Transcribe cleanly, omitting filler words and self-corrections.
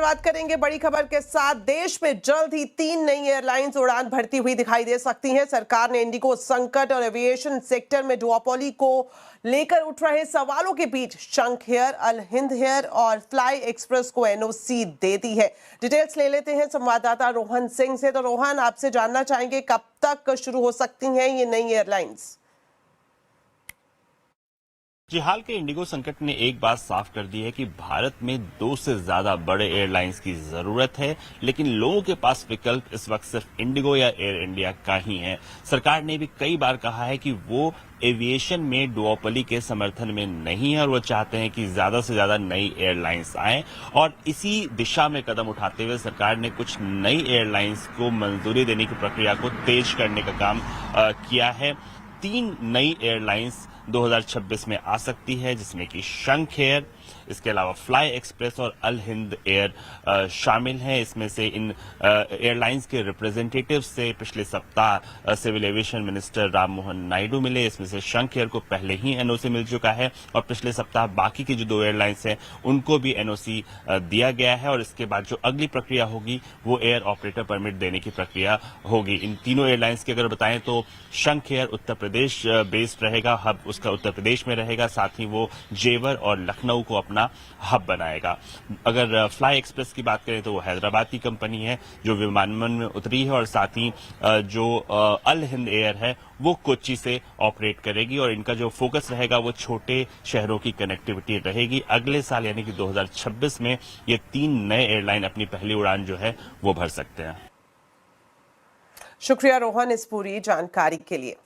शुरुआत करेंगे बड़ी खबर के साथ। देश में जल्द ही 3 नई एयरलाइंस उड़ान भरती हुई दिखाई दे सकती हैं। सरकार ने इंडिगो संकट और एविएशन सेक्टर में डुओपोली को लेकर उठ रहे सवालों के बीच शंख एयर, अल हिंद एयर और फ्लाई एक्सप्रेस को एनओसी दे दी है। डिटेल्स ले लेते हैं संवाददाता रोहन सिंह से। तो रोहन, आपसे जानना चाहेंगे कब तक शुरू हो सकती हैं ये नई एयरलाइंस? जी, हाल के इंडिगो संकट ने एक बात साफ कर दी है कि भारत में 2 से ज्यादा बड़े एयरलाइंस की जरूरत है, लेकिन लोगों के पास विकल्प इस वक्त सिर्फ इंडिगो या एयर इंडिया का ही है। सरकार ने भी कई बार कहा है कि वो एविएशन में डुओपोली के समर्थन में नहीं है और वो चाहते हैं कि ज्यादा से ज्यादा नई एयरलाइंस आए, और इसी दिशा में कदम उठाते हुए सरकार ने कुछ नई एयरलाइंस को मंजूरी देने की प्रक्रिया को तेज करने का काम किया है। 3 नई एयरलाइंस 2026 में आ सकती है, जिसमें कि शंख एयर, इसके अलावा फ्लाई एक्सप्रेस और अल हिंद एयर शामिल हैं। इसमें से इन एयरलाइंस के रिप्रेजेंटेटिव से पिछले सप्ताह civil aviation minister Ram Mohan Naidu मिले। इसमें से शंख एयर को पहले ही एनओसी मिल चुका है और पिछले सप्ताह बाकी की जो 2 एयरलाइंस हैं उनको भी एनओसी दिया गया है, और इसके बाद जो अगली प्रक्रिया होगी वो एयर ऑपरेटर परमिट देने की प्रक्रिया होगी। इन तीनों एयरलाइंस की अगर बताएं तो शंख एयर उत्तर प्रदेश बेस्ड रहेगा, हब उसका उत्तर प्रदेश में रहेगा, साथ ही वो जेवर और लखनऊ को अपना हब बनाएगा। अगर फ्लाई एक्सप्रेस की बात करें तो वो हैदराबाद की कंपनी है जो विमानन में उतरी है, और साथ ही जो अल हिंद एयर है वो कोच्चि से ऑपरेट करेगी, और इनका जो फोकस रहेगा वो छोटे शहरों की कनेक्टिविटी रहेगी। अगले साल यानी कि 2026 में ये 3 नए एयरलाइन अपनी पहली उड़ान जो है वो भर सकते हैं। शुक्रिया रोहन इस पूरी जानकारी के लिए।